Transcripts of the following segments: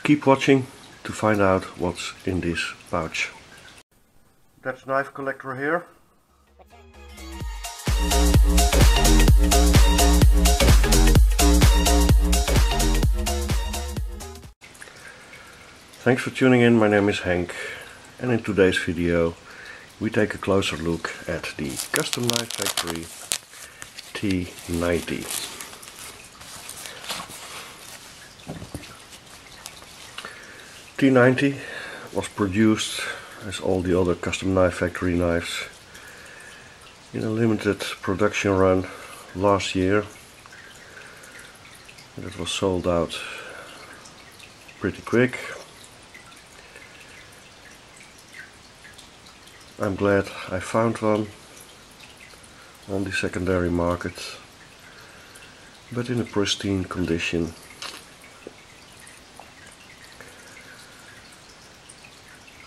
keep watching to find out what's in this pouch. That's knife collector here. Thanks for tuning in, my name is Henk, and in today's video we take a closer look at the Custom Knife Factory T90. T90 was produced, as all the other Custom Knife Factory knives, in a limited production run last year. It was sold out pretty quick. I'm glad I found one on the secondary market, but in a pristine condition.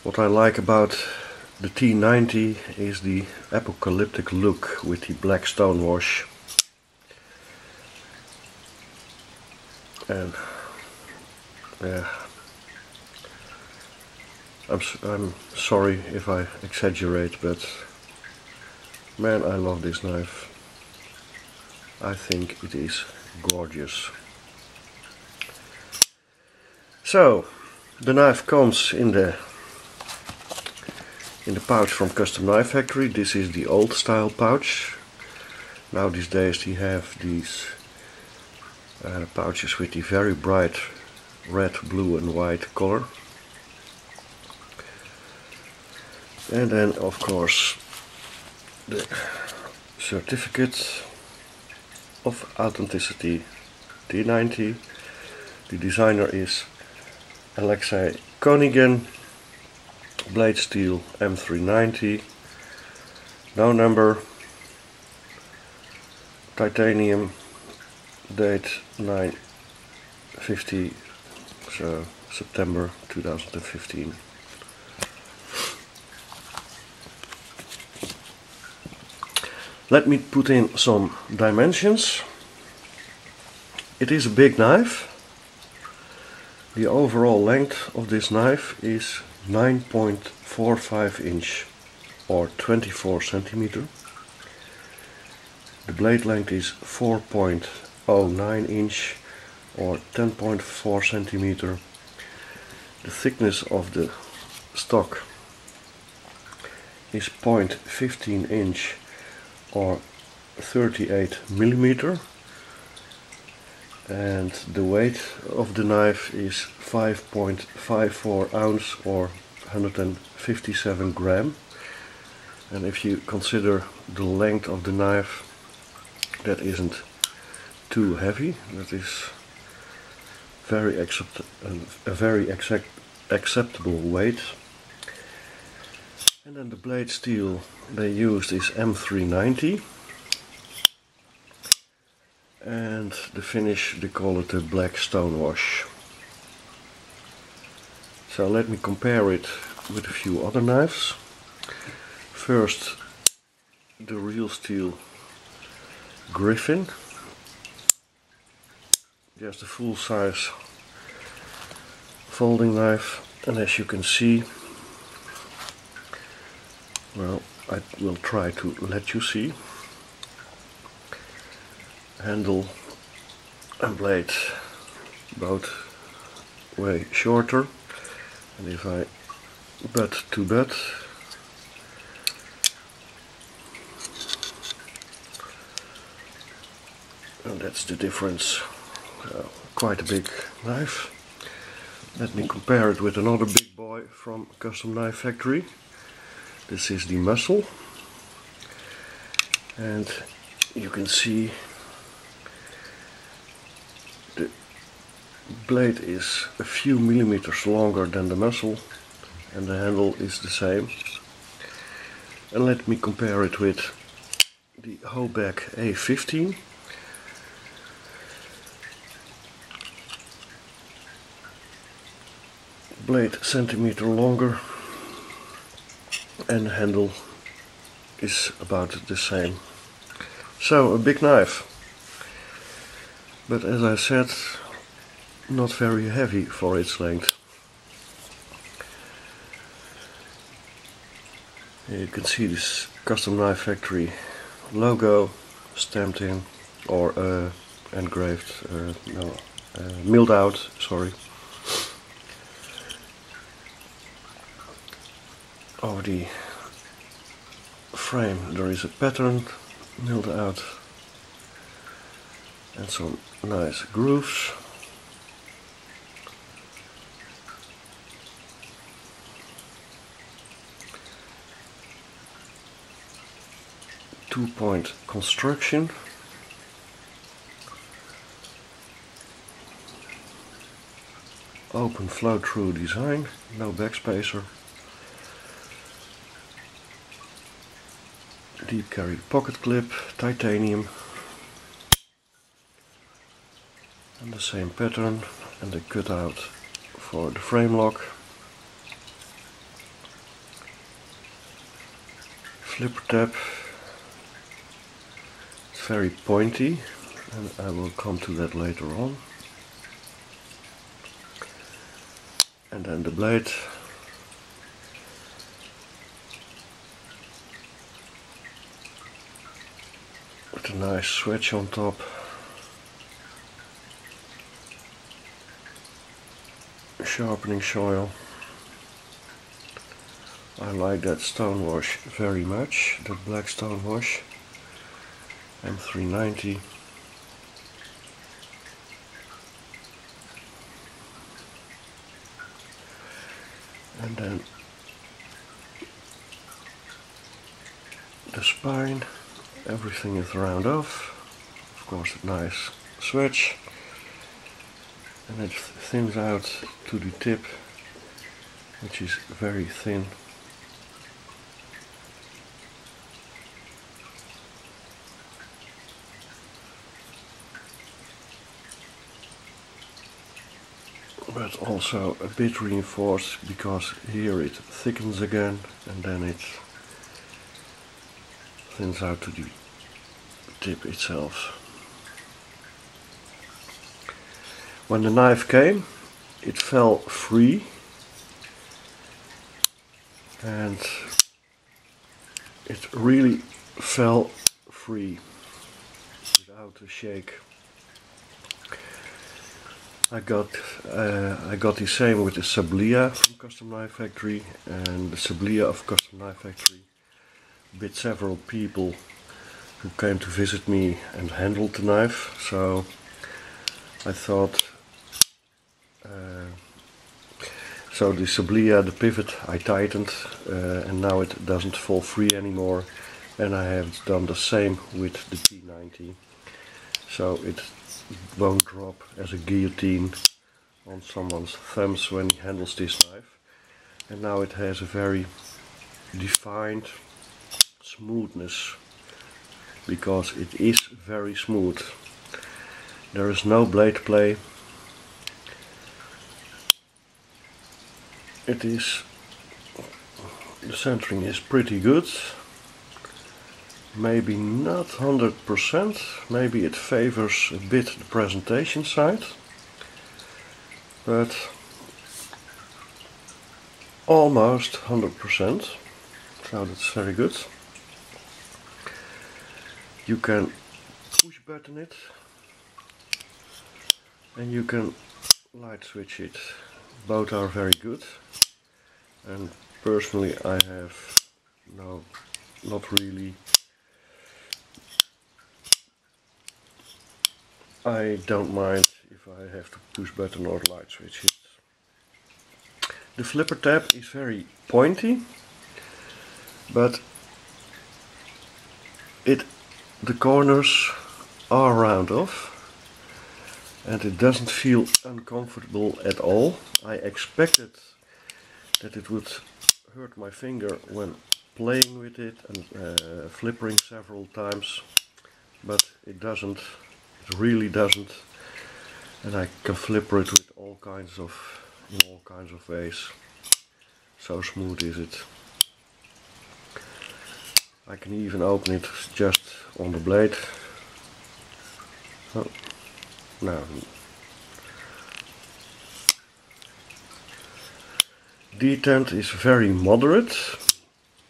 What I like about the T90 is the apocalyptic look with the black stonewash. And yeah, I'm sorry if I exaggerate, but man, I love this knife. I think it is gorgeous. So the knife comes in the pouch from Custom Knife Factory. This is the old style pouch. Now these days they have these pouches with the very bright red, blue and white color. And then of course the certificate of authenticity T90. The designer is Alexei Konigan. Blade steel M390. No number. Titanium. Date 9/50, so September 2015. Let me put in some dimensions. It is a big knife. The overall length of this knife is 9.45 inch or 24 centimeter. The blade length is 4.09 inch or 10.4 centimeter. The thickness of the stock is 0.15 inch or 38 millimeter, and the weight of the knife is 5.54 ounce or 157 gram. And if you consider the length of the knife, that isn't too heavy. That is a very acceptable weight. And then the blade steel they used is M390, and the finish, they call it a black stonewash. So let me compare it with a few other knives. First, the real steel Griffin. There's the full size folding knife, and as you can see, well, I will try to let you see. Handle and blade both way shorter, and if I butt to butt, and that's the difference. Quite a big knife. Let me compare it with another big boy from Custom Knife Factory. This is the Muscle, and you can see the blade is a few millimeters longer than the Muscle, and the handle is the same. And let me compare it with the Hoback A15. Blade centimeter longer, and the handle is about the same. So a big knife. But as I said, not very heavy for its length. Here you can see this Custom Knife Factory logo stamped in, or engraved, milled out, sorry. Over the frame there is a pattern milled out and some nice grooves. Two-point construction. Open flow-through design, no backspacer. Deep carry pocket clip, titanium. And the same pattern and the cutout for the frame lock. Flipper tab. It's very pointy, and I will come to that later on. And then the blade. With a nice switch on top. Sharpening soil. I like that stone wash very much, that black stone wash. M390. And then the spine, everything is round off. Of course, a nice switch. And it thins out to the tip, which is very thin. But also a bit reinforced, because here it thickens again and then it thins out to the tip itself. When the knife came, it fell free, and it really fell free without a shake. I got the same with the Sablia from Custom Knife Factory, and the Sablia of Custom Knife Factory bit several people who came to visit me and handled the knife, so I thought, so the Sablia, the pivot, I tightened, and now it doesn't fall free anymore, and I have done the same with the T90, so it won't drop as a guillotine on someone's thumbs when he handles this knife. And now it has a very defined smoothness, because it is very smooth. There is no blade play. The centering is pretty good. Maybe not 100%, maybe it favors a bit the presentation side, but almost 100%, so that's very good. You can push button it and you can light switch it. Both are very good, and personally I have not really. I don't mind if I have to push button or light switch it. The flipper tab is very pointy, but the corners are round off, and it doesn't feel uncomfortable at all. I expected that it would hurt my finger when playing with it and flippering several times, but it doesn't. It really doesn't, and I can flipper it with in all kinds of ways. So smooth is it. I can even open it just on the blade. Oh, now detent is very moderate.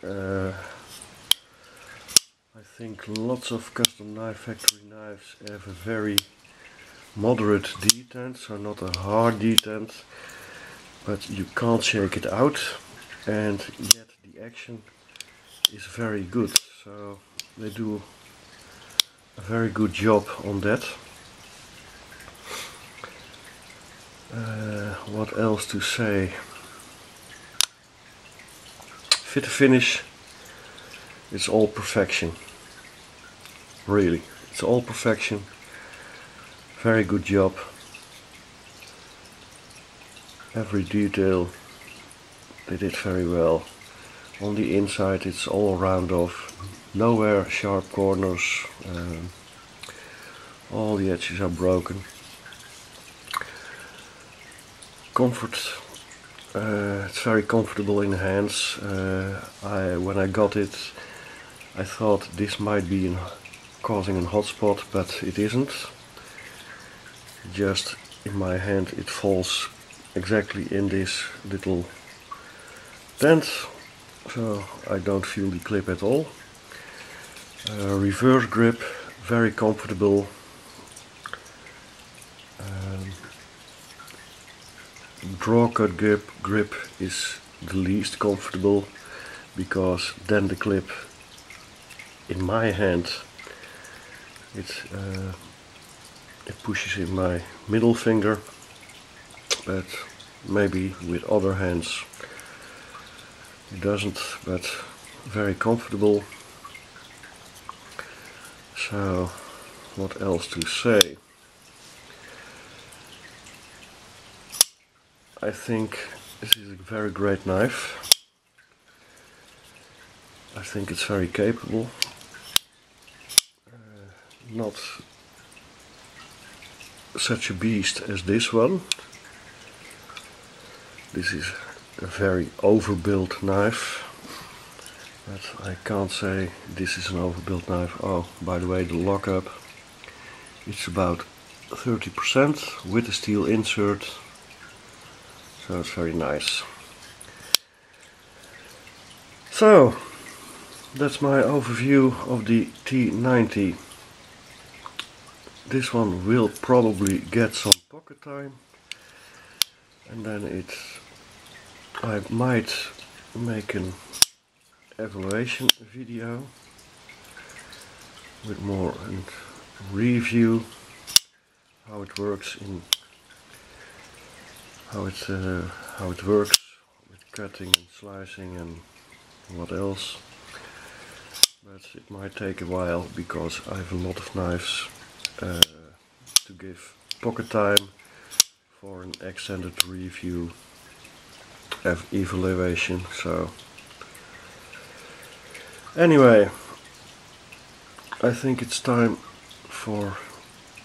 I think lots of custom knife factory knives have a very moderate detent, so not a hard detent, but you can't shake it out, and yet the action is very good, so they do a very good job on that. What else to say? Fit to finish, it's all perfection. Really, it's all perfection. Very good job. Every detail they did very well. On the inside it's all round off, nowhere sharp corners, all the edges are broken. Comfort, it's very comfortable in the hands. When I got it, I thought this might be causing a hot spot, but it isn't. Just in my hand it falls exactly in this little dent, so I don't feel the clip at all. Reverse grip, very comfortable. Draw cut grip is the least comfortable, because then the clip in my hand it pushes in my middle finger, but maybe with other hands it doesn't, but very comfortable. So what else to say? I think this is a very great knife. I think it's very capable. Not such a beast as this one. This is a very overbuilt knife, but I can't say this is an overbuilt knife. Oh, by the way, the lockup, it's about 30% with a steel insert, so it's very nice. So that's my overview of the T90. This one will probably get some pocket time, and then I might make an evaluation video with more a review how it works how it works with cutting and slicing and what else. But it might take a while because I have a lot of knives to give pocket time for an extended review evaluation. So anyway, I think it's time for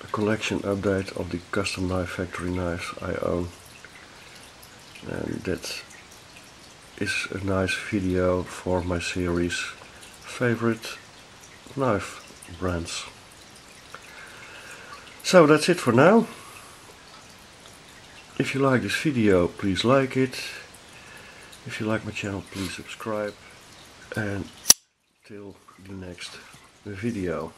a collection update of the custom knife factory knives I own, and that is a nice video for my series favorite knife brands. So that's it for now. If you like this video, please like it. If you like my channel, please subscribe, and till the next video.